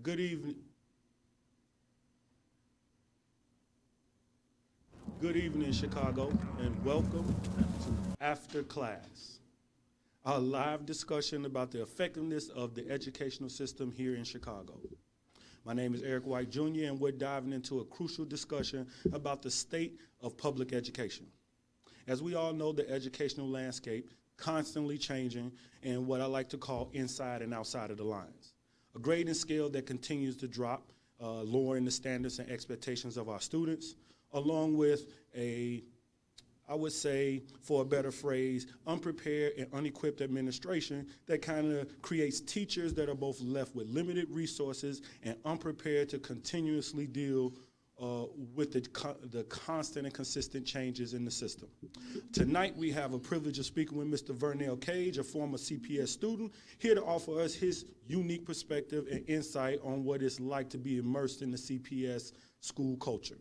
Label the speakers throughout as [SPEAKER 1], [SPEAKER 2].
[SPEAKER 1] Good evening. Good evening, Chicago, and welcome to After Class, our live discussion about the effectiveness of the educational system here in Chicago. My name is Eric White Jr., and we're diving into a crucial discussion about the state of public education. As we all know, the educational landscape constantly changing and what I like to call inside and outside of the lines. A grading scale that continues to drop, lowering the standards and expectations of our students, along with I would say, for a better phrase, unprepared and unequipped administration that kind of creates teachers that are both left with limited resources and unprepared to continuously deal with the constant and consistent changes in the system. Tonight, we have a privilege of speaking with Mr. Vernell Cage, a former CPS student, here to offer us his unique perspective and insight on what it's like to be immersed in the CPS school culture.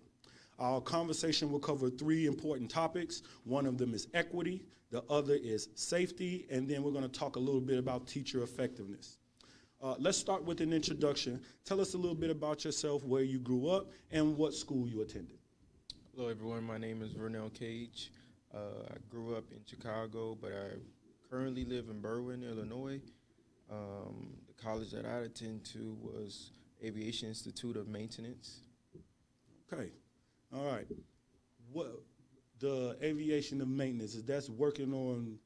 [SPEAKER 1] Our conversation will cover three important topics. One of them is equity, the other is safety, and then we're going to talk a little bit about teacher effectiveness. Let's start with an introduction. Tell us a little bit about yourself, where you grew up, and what school you attended.
[SPEAKER 2] Hello, everyone. My name is Vernell Cage. I grew up in Chicago, but I currently live in Berwyn, Illinois. The college that I attended to was Aviation Institute of Maintenance.
[SPEAKER 1] Okay. All right. What the aviation of maintenance is that's working on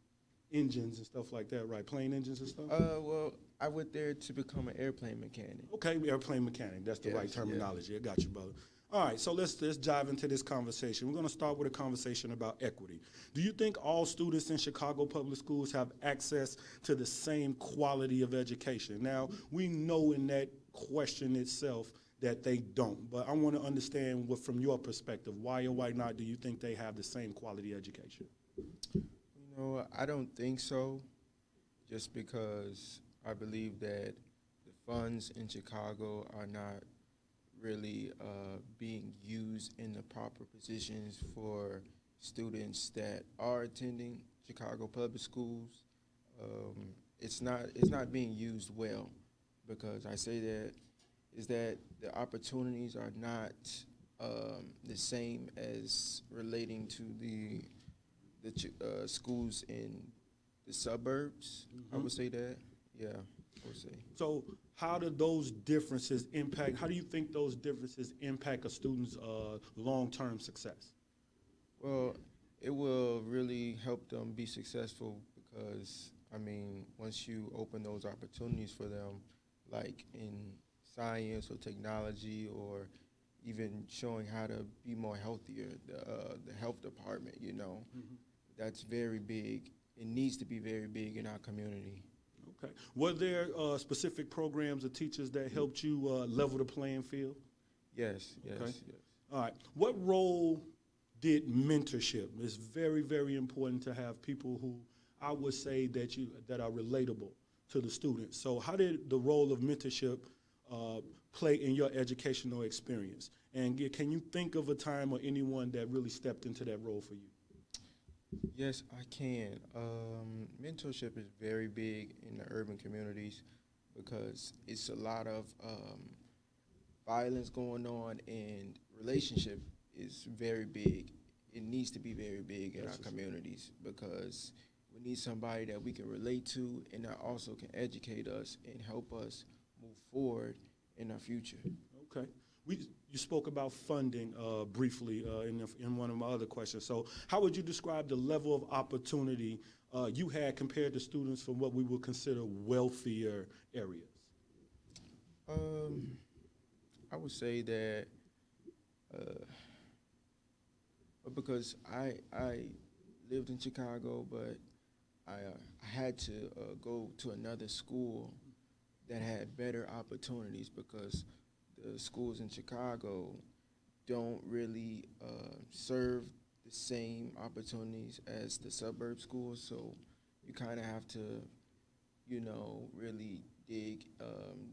[SPEAKER 1] engines and stuff like that, right? Plane engines and stuff?
[SPEAKER 2] Well, I went there to become an airplane mechanic.
[SPEAKER 1] Okay, airplane mechanic. That's the right terminology.
[SPEAKER 2] Yeah.
[SPEAKER 1] I got you, brother. All right, so let's dive into this conversation. We're going to start with a conversation about equity. Do you think all students in Chicago public schools have access to the same quality of education? Now, we know in that question itself that they don't, but I want to understand from your perspective, why or why not do you think they have the same quality education?
[SPEAKER 2] I don't think so, just because I believe that the funds in Chicago are not really being used in the proper positions for students that are attending Chicago public schools. It's not being used well, because I say that is that the opportunities are not the same as relating to the schools in the suburbs. I would say that, yeah, I would say.
[SPEAKER 1] So how do those differences impact, how do you think those differences impact a student's long-term success?
[SPEAKER 2] Well, it will really help them be successful because, once you open those opportunities for them, like in science or technology, or even showing how to be more healthier, the health department, that's very big. It needs to be very big in our community.
[SPEAKER 1] Okay. Were there specific programs or teachers that helped you level the playing field?
[SPEAKER 2] Yes.
[SPEAKER 1] Okay. All right. What role did mentorship? It's very, very important to have people who I would say that are relatable to the students. So how did the role of mentorship play in your educational experience? And can you think of a time or anyone that really stepped into that role for you?
[SPEAKER 2] Yes, I can. Mentorship is very big in the urban communities because it's a lot of violence going on, and relationship is very big. It needs to be very big in our communities because we need somebody that we can relate to and that also can educate us and help us move forward in our future.
[SPEAKER 1] Okay. You spoke about funding briefly in one of my other questions. So how would you describe the level of opportunity you had compared to students from what we would consider wealthier areas?
[SPEAKER 2] I would say that because I lived in Chicago, but I had to go to another school that had better opportunities because the schools in Chicago don't really serve the same opportunities as the suburb schools. So you kind of have to, really dig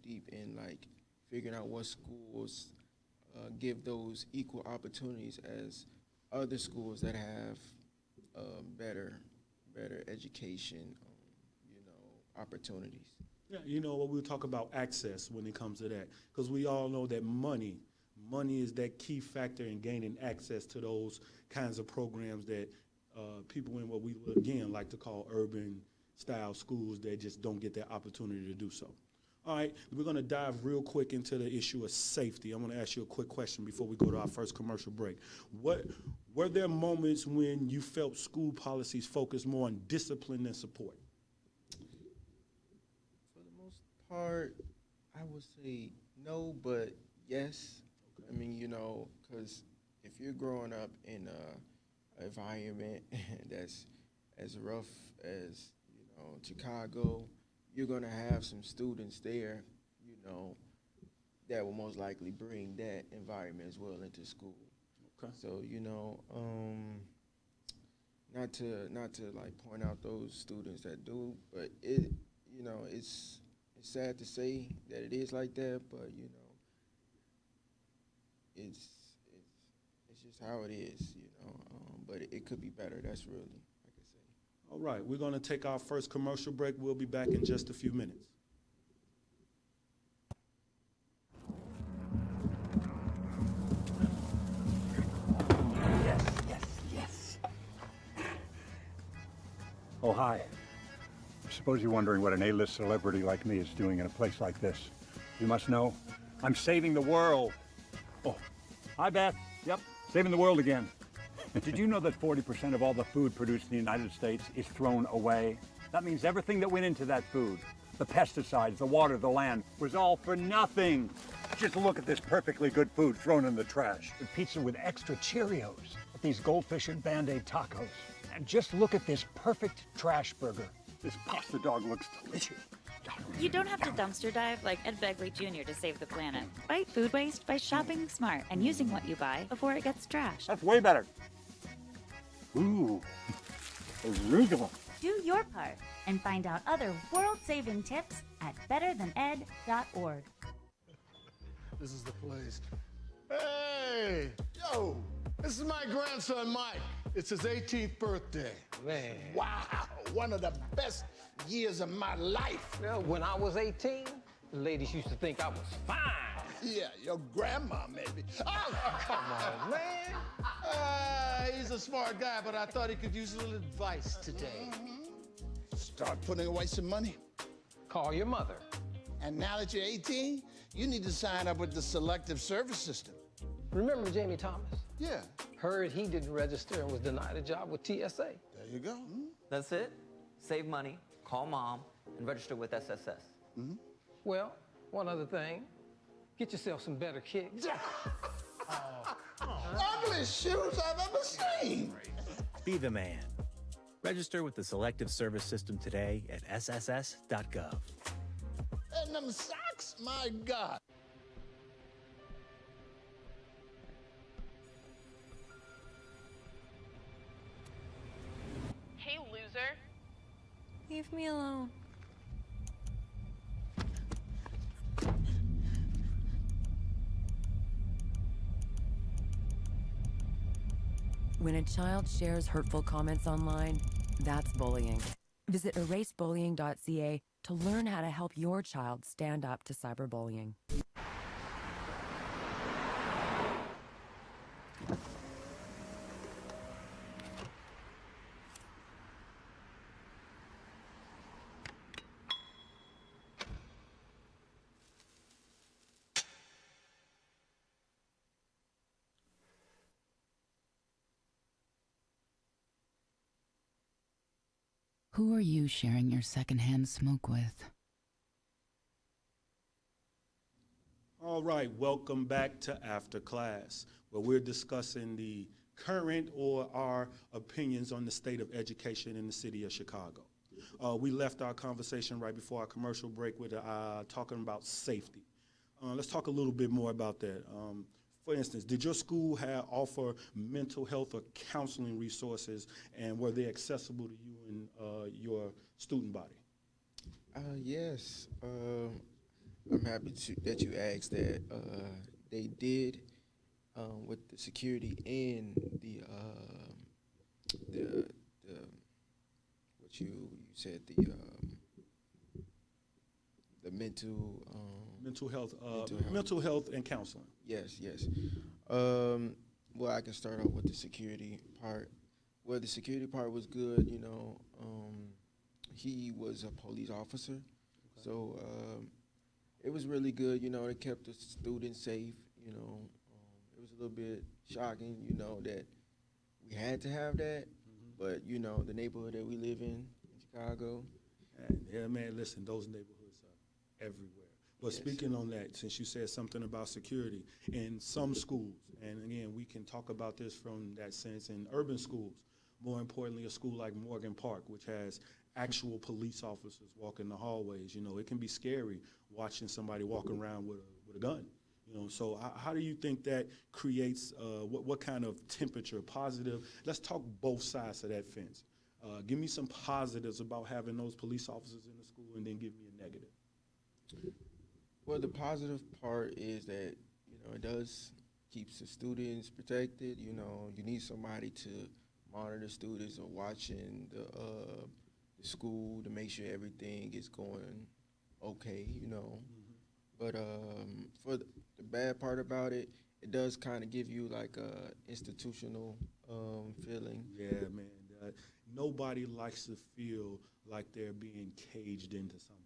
[SPEAKER 2] deep in, like, figuring out what schools give those equal opportunities as other schools that have better education, opportunities.
[SPEAKER 1] Yeah, you know what, we'll talk about access when it comes to that, because we all know that money is that key factor in gaining access to those kinds of programs that people in what we would again like to call urban style schools that just don't get that opportunity to do so. All right, we're going to dive real quick into the issue of safety. I'm going to ask you a quick question before we go to our first commercial break. What were there moments when you felt school policies focused more on discipline than support?
[SPEAKER 2] For the most part, I would say no, but yes. I mean, you know, because if you're growing up in a environment that's as rough as, you know, Chicago, you're going to have some students there, you know, that will most likely bring that environment as well into school.
[SPEAKER 1] Okay.
[SPEAKER 2] So, you know, not to like point out those students that do, but it, you know, it's sad to say that it is like that, but you know, it's just how it is, you know. But it could be better. That's really, like I say.
[SPEAKER 1] All right, we're going to take our first commercial break. We'll be back in just a few minutes.
[SPEAKER 3] Yes. Oh, hi. I suppose you're wondering what an A-list celebrity like me is doing in a place like this. You must know, I'm saving the world. Oh, hi, Beth. Yep, saving the world again. Did you know that 40% of all the food produced in the United States is thrown away? That means everything that went into that food, the pesticides, the water, the land, was all for nothing. Just look at this perfectly good food thrown in the trash.
[SPEAKER 4] The pizza with extra Cheerios, with these goldfish and Band-Aid tacos. And just look at this perfect trash burger.
[SPEAKER 3] This pasta dog looks delicious.
[SPEAKER 5] You don't have to dumpster dive like Ed Begley Jr. to save the planet. Fight food waste by shopping smart and using what you buy before it gets trashed.
[SPEAKER 3] That's way better. Ooh, arugula.
[SPEAKER 5] Do your part and find out other world-saving tips at betterthaned.org.
[SPEAKER 6] This is the place. Hey, yo, this is my grandson Mike. It's his 18th birthday.
[SPEAKER 7] Man.
[SPEAKER 6] Wow, one of the best years of my life.
[SPEAKER 7] Well, when I was 18, the ladies used to think I was fine.
[SPEAKER 6] Yeah, your grandma maybe. Oh,
[SPEAKER 7] Come on, man.
[SPEAKER 6] he's a smart guy, but I thought he could use a little advice today. Start putting away some money.
[SPEAKER 7] Call your mother.
[SPEAKER 6] And now that you're 18, you need to sign up with the Selective Service System.
[SPEAKER 7] Remember Jamie Thomas?
[SPEAKER 6] Yeah,
[SPEAKER 7] Heard he didn't register and was denied a job with TSA.
[SPEAKER 6] there you go.
[SPEAKER 8] That's it. Save money, call mom, and register with SSS.
[SPEAKER 7] Well, one other thing. Get yourself some better kicks.
[SPEAKER 6] Ugliest shoes I've ever seen.
[SPEAKER 9] Be the man. Register with the Selective Service System today at sss.gov.
[SPEAKER 6] And them socks, my God.
[SPEAKER 10] Hey, loser.
[SPEAKER 11] Leave me alone.
[SPEAKER 12] When a child shares hurtful comments online, that's bullying. Visit erasebullying.ca to learn how to help your child stand up to cyberbullying.
[SPEAKER 13] Who are you sharing your secondhand smoke with?
[SPEAKER 1] All right, welcome back to After Class, where we're discussing the current or our opinions on the state of education in the city of Chicago. We left our conversation right before our commercial break with talking about safety. Let's talk a little bit more about that. For instance, did your school offer mental health or counseling resources, and were they accessible to you and your student body?
[SPEAKER 2] Yes. I'm happy that you asked that. They did with the security and the what you said, the mental health.
[SPEAKER 1] Mental health and counseling.
[SPEAKER 2] Yes, yes. Well, I can start off with the security part. Well, the security part was good. He was a police officer, so it was really good. It kept the students safe. It was a little bit shocking. That we had to have that, but the neighborhood that we live in Chicago.
[SPEAKER 1] Yeah, man. Listen, those neighborhoods are everywhere. But
[SPEAKER 2] Yes.
[SPEAKER 1] speaking on that, since you said something about security, in some schools, and again, we can talk about this from that sense in urban schools, more importantly, a school like Morgan Park, which has actual police officers walking the hallways, it can be scary watching somebody walk around with a gun. So how do you think that creates, what kind of temperature, positive? Let's talk both sides of that fence. Give me some positives about having those police officers in the school, and then give me a negative.
[SPEAKER 2] Well, the positive part is that, it does keeps the students protected. You need somebody to monitor the students or watching the school to make sure everything is going okay, But for the bad part about it, it does kind of give you like a institutional feeling.
[SPEAKER 1] Yeah, man. Nobody likes to feel like they're being caged into something.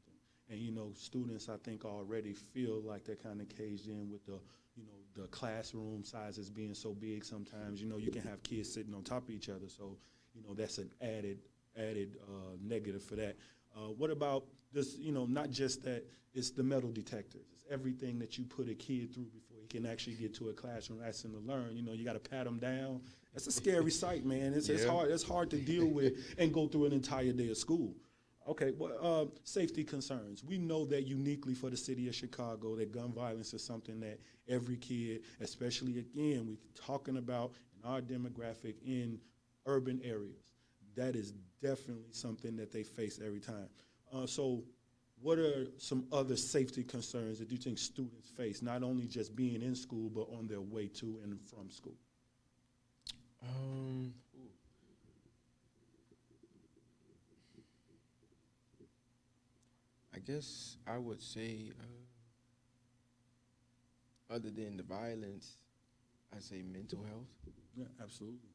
[SPEAKER 1] And, students, I think, already feel like they're kind of caged in with the classroom sizes being so big sometimes. You can have kids sitting on top of each other. So, that's an added negative for that. What about this, not just that, it's the metal detectors. It's everything that you put a kid through before he can actually get to a classroom, asking to learn. You got to pat them down. That's a scary sight, man. It's hard. It's hard to deal with and go through an entire day of school. Okay, well, safety concerns. We know that uniquely for the city of Chicago, that gun violence is something that every kid, especially, again, we're talking about in our demographic in urban areas, that is definitely something that they face every time. So what are some other safety concerns that you think students face, not only just being in school, but on their way to and from school?
[SPEAKER 2] I guess I would say, other than the violence, I say mental health.
[SPEAKER 1] Yeah, absolutely.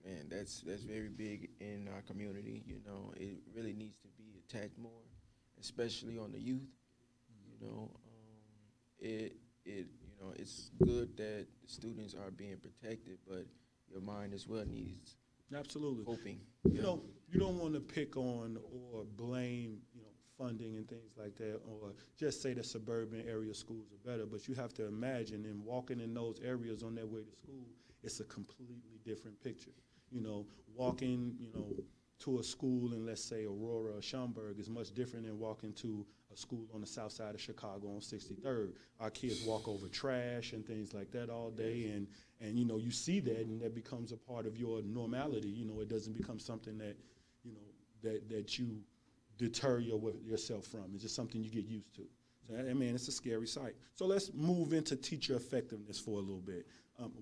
[SPEAKER 2] And that's very big in our community. It really needs to be attacked more, especially on the youth. It's good that the students are being protected, but your mind as well needs
[SPEAKER 1] Absolutely.
[SPEAKER 2] coping.
[SPEAKER 1] You don't want to pick on or blame, funding and things like that, or just say that suburban area schools are better, but you have to imagine in walking in those areas on their way to school, it's a completely different picture. Walking, to a school in, let's say, Aurora or Schaumburg is much different than walking to a school on the south side of Chicago on 63rd. Our kids walk over trash and things like that all day, and you see that, and that becomes a part of your normality. It doesn't become something that, that you deter yourself from. It's just something you get used to. So, it's a scary sight. So let's move into teacher effectiveness for a little bit.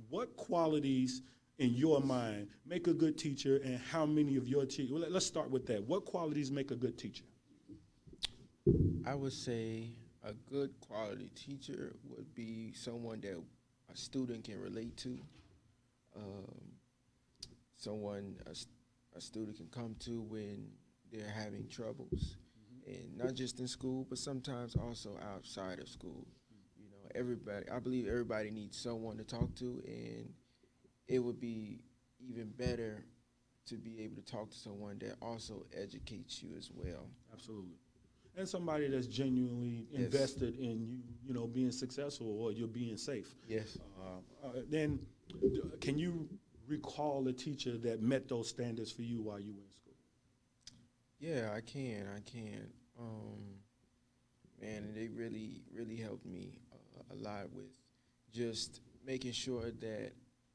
[SPEAKER 1] What qualities in your mind make a good teacher, and how many of your teachers? Well, let's start with that. What qualities make a good teacher?
[SPEAKER 2] I would say a good quality teacher would be someone that a student can relate to, someone a student can come to when they're having troubles, and not just in school, but sometimes also outside of school. I believe everybody needs someone to talk to, and it would be even better to be able to talk to someone that also educates you as well.
[SPEAKER 1] Absolutely. And somebody that's genuinely invested in you, being successful, or you're being safe.
[SPEAKER 2] Yes.
[SPEAKER 1] Then, can you recall a teacher that met those standards for you while you were in school?
[SPEAKER 2] Yeah, I can. Man, they really helped me a lot with just making sure that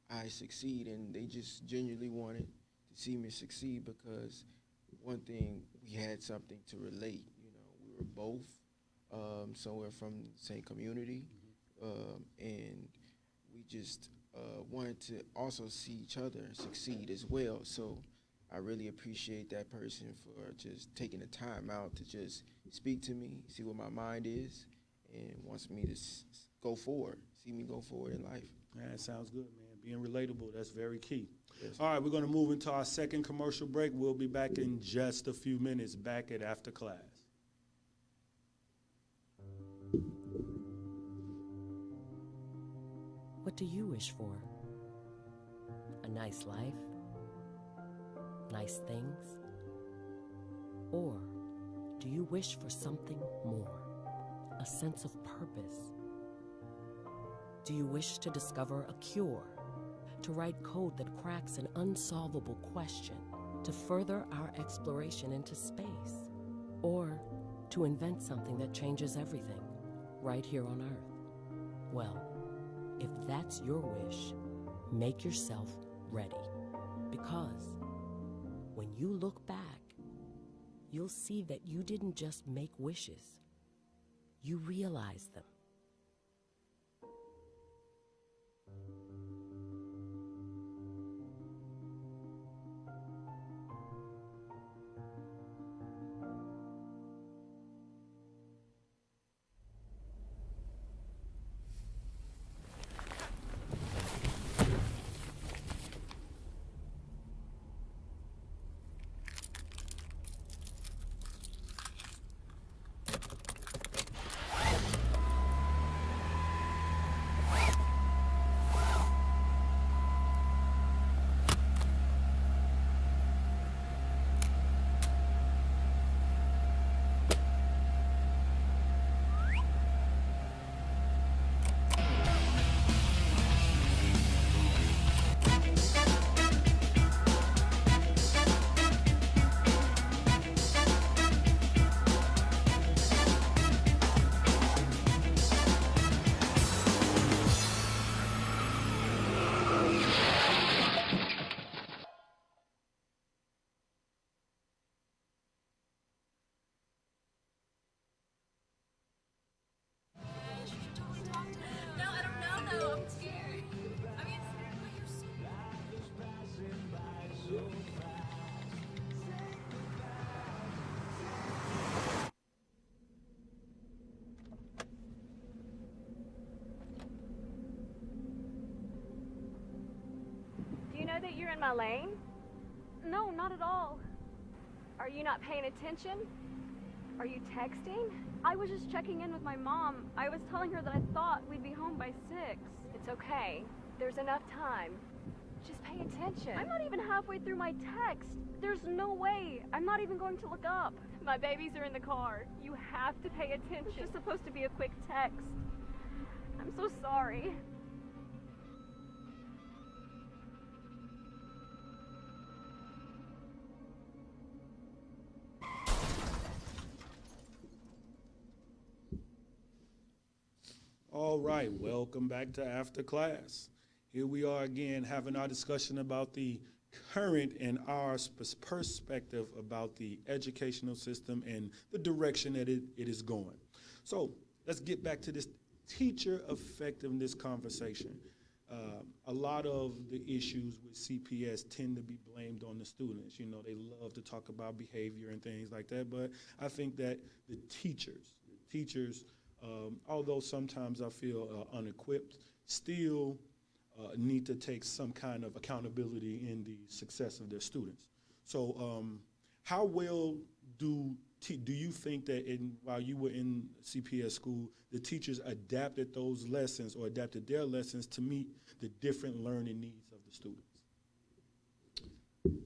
[SPEAKER 2] I succeed, and they just genuinely wanted to see me succeed, because one thing, we had something to relate. We were both somewhere from the same community, and we just wanted to also see each other succeed as well. So I really appreciate that person for just taking the time out to just speak to me, see what my mind is, and wants me to go forward, see me go forward in life.
[SPEAKER 1] That sounds good, man. Being relatable, that's very key.
[SPEAKER 2] Yes.
[SPEAKER 1] All right, we're going to move into our second commercial break. We'll be back in just a few minutes, back at After Class.
[SPEAKER 10] What do you wish for? A nice life? Nice things? Or do you wish for something more? A sense of purpose? Do you wish to discover a cure? To write code that cracks an unsolvable question? To further our exploration into space? Or to invent something that changes everything right here on Earth? Well, if that's your wish, make yourself ready. Because when you look back, you'll see that you didn't just make wishes, you realized them.
[SPEAKER 11] Do you know that you're in my lane? No, not at all. Are you not paying attention? Are you texting? I was just checking in with my mom. I was telling her that I thought we'd be home by 6. It's okay. There's enough time. Just pay attention. I'm not even halfway through my text. There's no way. I'm not even going to look up. My babies are in the car. You have to pay attention. It's just supposed to be a quick text. I'm so sorry.
[SPEAKER 1] All right, welcome back to After Class. Here we are again having our discussion about the current and our perspective about the educational system and the direction that it is going. So let's get back to this teacher effectiveness conversation. A lot of the issues with CPS tend to be blamed on the students. You know, they love to talk about behavior and things like that, but I think that the teachers, although sometimes I feel unequipped, still need to take some kind of accountability in the success of their students. So how well do you think that while you were in CPS school, the teachers adapted those lessons or adapted their lessons to meet the different learning needs of the students?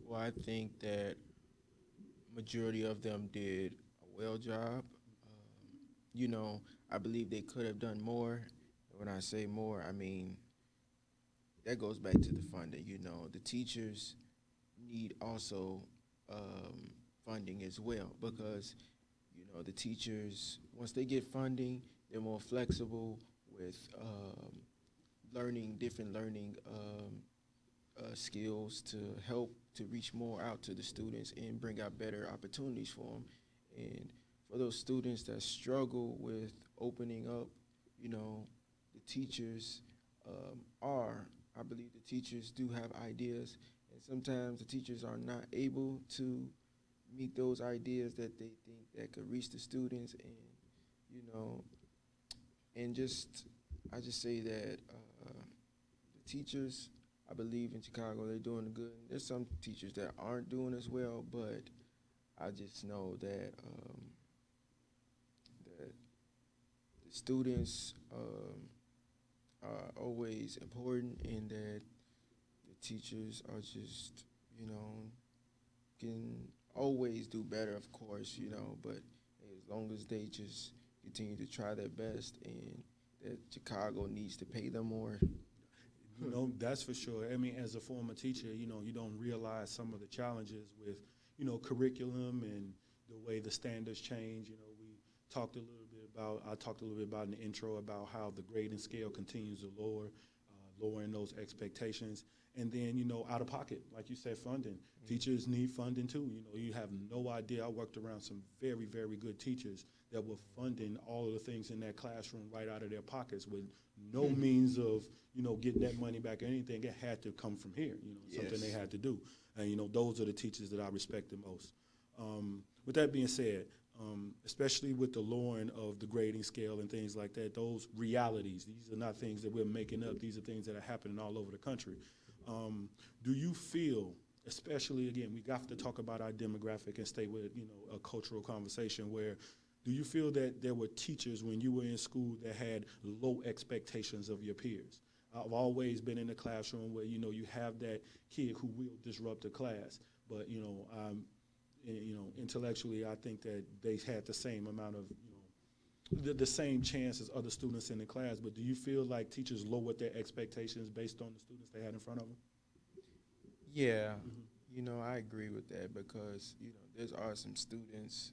[SPEAKER 2] Well, I think that majority of them did a well job. You know, I believe they could have done more. When I say more, I mean, that goes back to the funding. You know, the teachers need also funding as well, because, you know, the teachers, once they get funding, they're more flexible with different learning skills to help to reach more out to the students and bring out better opportunities for them. And for those students that struggle with opening up, you know, the teachers I believe the teachers do have ideas and and sometimes the teachers are not able to meet those ideas that they think that could reach the students, and you know, and I just say that the teachers, I believe in Chicago, they're doing good. There's some teachers that aren't doing as well, but I just know that that the students are always important, and that the teachers are just, you know, can always do better, of course, you know, but as long as they just continue to try their best, and that Chicago needs to pay them more.
[SPEAKER 1] You know, that's for sure. I mean, as a former teacher, you know, you don't realize some of the challenges with, you know, curriculum and the way the standards change. You know, I talked a little bit about in the intro about how the grading scale continues to lower, lowering those expectations. And then, you know, out of pocket, like you said, funding. Teachers need funding too. You know, you have no idea. I worked around some very, very good teachers that were funding all of the things in that classroom right out of their pockets with no means of, you know, getting that money back or anything. It had to come from here, you know, something they had to do. And, you know, those are the teachers that I respect the most. With that being said, especially with the lowering of the grading scale and things like that, those realities, these are not things that we're making up. These are things that are happening all over the country. Do you feel, especially, again, we have to talk about our demographic and stay with, you know, a cultural conversation where, do you feel that there were teachers when you were in school that had low expectations of your peers? I've always been in the classroom where, you know, you have that kid who will disrupt the class, but, you know, intellectually, I think that they had the same amount of, you know, the same chance as other students in the class. But do you feel like teachers lowered their expectations based on the students they had in front of them?
[SPEAKER 2] Yeah, you know, I agree with that, because, you know, there are some students,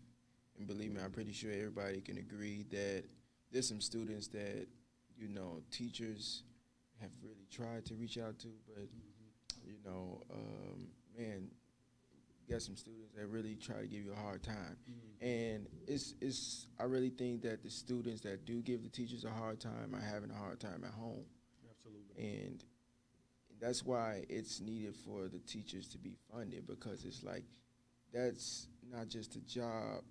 [SPEAKER 2] and believe me, I'm pretty sure everybody can agree that there's some students that, you know, teachers have really tried to reach out to, but, you know, man, you got some students that really try to give you a hard time. And I really think that the students that do give the teachers a hard time are having a hard time at home.
[SPEAKER 1] Absolutely.
[SPEAKER 2] And that's why it's needed for the teachers to be funded, because it's like, that's not just a job,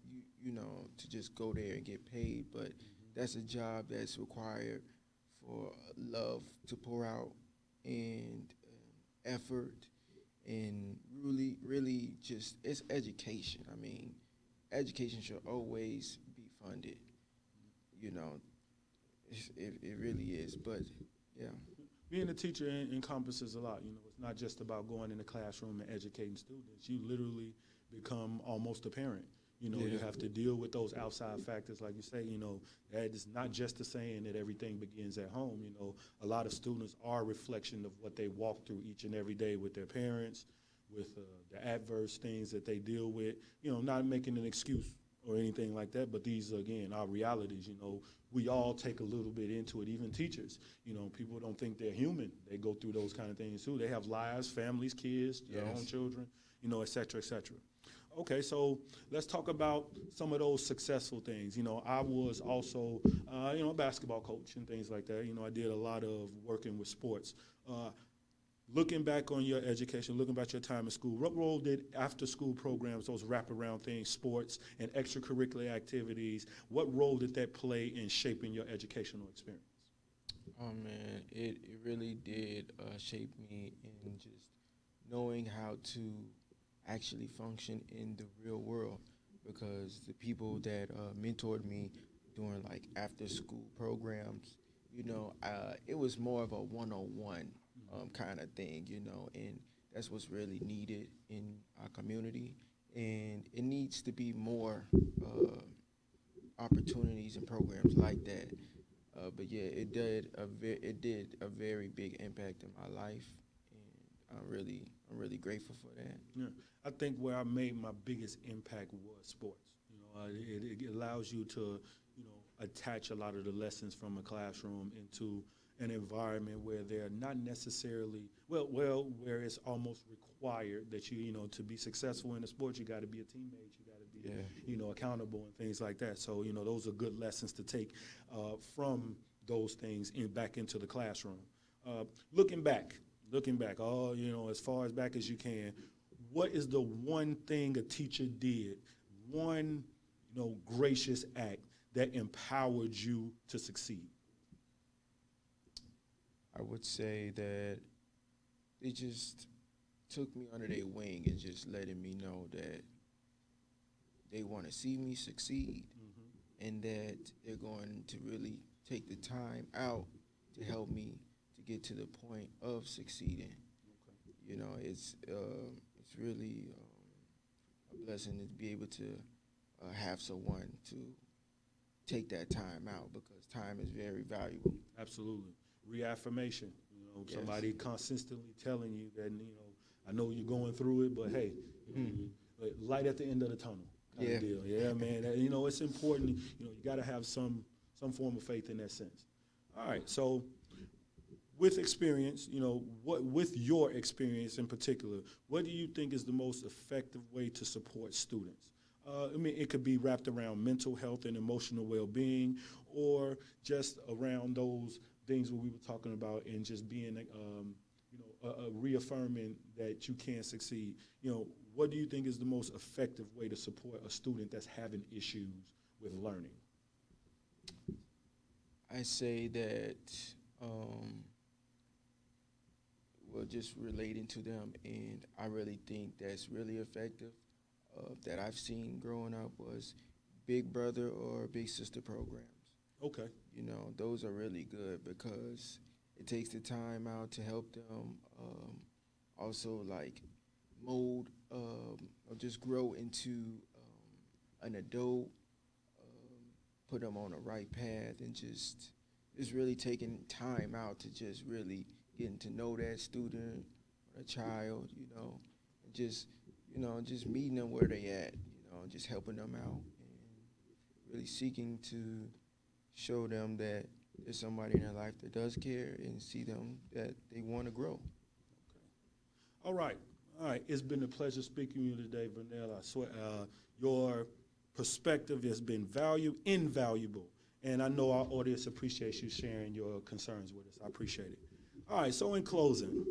[SPEAKER 2] you know, to just go there and get paid, but that's a job that's required for love to pour out, and effort, and really just, it's education. I mean, education should always be funded, you know, it really is, but yeah.
[SPEAKER 1] Being a teacher encompasses a lot. You know, it's not just about going in the classroom and educating students. You literally become almost a parent. You know, you have to deal with those outside factors, like you say. You know, that is not just the saying that everything begins at home. You know, a lot of students are a reflection of what they walk through each and every day with their parents, with the adverse things that they deal with. You know, not making an excuse or anything like that, but these are, again, our realities. You know, we all take a little bit into it, even teachers. You know, people don't think they're human. They go through those kind of things too. They have lives, families, kids, their own children, you know, et cetera, et cetera. Okay, so let's talk about some of those successful things. You know, I was also, you know, a basketball coach and things like that. You know, I did a lot of working with sports. Looking back on your education, looking back your time in school, what role did after-school programs, those wraparound things, sports and extracurricular activities, what role did that play in shaping your educational experience?
[SPEAKER 2] Oh, man, it really did shape me in just knowing how to actually function in the real world, because the people that mentored me during, like, after-school programs, you know, it was more of a one-on-one kind of thing, you know, and that's what's really needed in our community, and it needs to be more opportunities and programs like that. But yeah, it did a very big impact in my life, and I'm really grateful for that.
[SPEAKER 1] Yeah, I think where I made my biggest impact was sports. You know, it allows you to, you know, attach a lot of the lessons from a classroom into an environment where they're not necessarily, where it's almost required that you know, to be successful in the sport, you got to be a teammate, you got to be, you know, accountable and things like that. So, you know, those are good lessons to take from those things back into the classroom. Looking back, looking back, as far as back as you can, what is the one thing a teacher did, one, gracious act that empowered you to succeed?
[SPEAKER 2] I would say that they just took me under their wing and just letting me know that they want to see me succeed, and that they're going to really take the time out to help me to get to the point of succeeding. It's really a blessing to be able to have someone to take that time out, because time is very valuable.
[SPEAKER 1] Absolutely. Reaffirmation.
[SPEAKER 2] Yes.
[SPEAKER 1] Somebody consistently telling you that, I know you're going through it, but hey, light at the end of the tunnel kind of deal. Yeah, man. It's important. You got to have some form of faith in that sense. All right. So with experience, with your experience in particular, what do you think is the most effective way to support students? It could be wrapped around mental health and emotional well-being, or just around those things that we were talking about, and just being, reaffirming that you can succeed. What do you think is the most effective way to support a student that's having issues with learning?
[SPEAKER 2] I say that, just relating to them, and I really think that's really effective, that I've seen growing up, was Big Brother or Big Sister programs.
[SPEAKER 1] Okay.
[SPEAKER 2] Those are really good because it takes the time out to help them also mold or just grow into an adult, put them on the right path, and just really taking time out to just really getting to know that student or child, and just meeting them where they at, just helping them out, and really seeking to show them that there's somebody in their life that does care, and see them that they want to grow.
[SPEAKER 1] Okay. All right. It's been a pleasure speaking with you today, Vernell. I swear your perspective has been invaluable, and I know our audience appreciates you sharing your concerns with us. I appreciate it. All right, so in closing,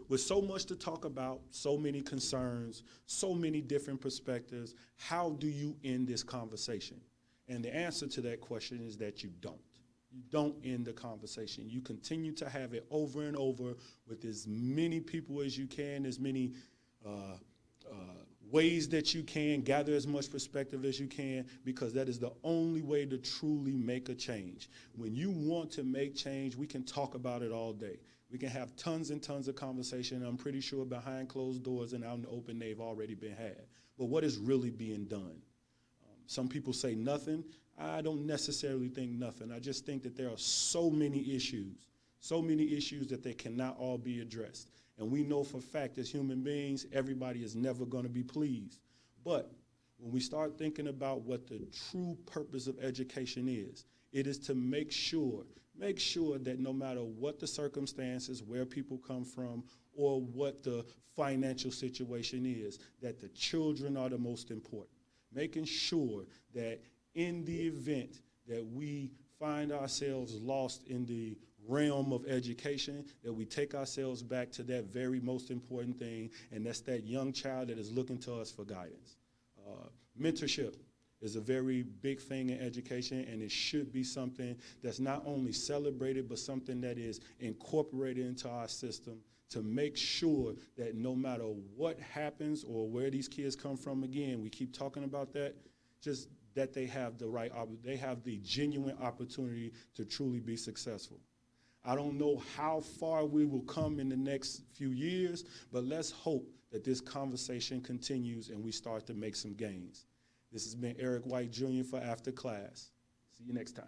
[SPEAKER 1] with so much to talk about, so many concerns, so many different perspectives, how do you end this conversation? And the answer to that question is that you don't. You don't end the conversation. You continue to have it over and over with as many people as you can, as many ways that you can, gather as much perspective as you can, because that is the only way to truly make a change. When you want to make change, we can talk about it all day. We can have tons and tons of conversation. I'm pretty sure behind closed doors and out in the open, they've already been had. But what is really being done? Some people say nothing. I don't necessarily think nothing. I just think that there are so many issues that they cannot all be addressed. And we know for a fact as human beings, everybody is never going to be pleased. But when we start thinking about what the true purpose of education is, it is to make sure that no matter what the circumstances, where people come from, or what the financial situation is, that the children are the most important. Making sure that in the event that we find ourselves lost in the realm of education, that we take ourselves back to that very most important thing, and that's that young child that is looking to us for guidance. Mentorship is a very big thing in education, and it should be something that's not only celebrated, but something that is incorporated into our system to make sure that no matter what happens or where these kids come from, again, we keep talking about that, just that they have the genuine opportunity to truly be successful. I don't know how far we will come in the next few years, but let's hope that this conversation continues and we start to make some gains. This has been Eric White Jr. for After Class. See you next time.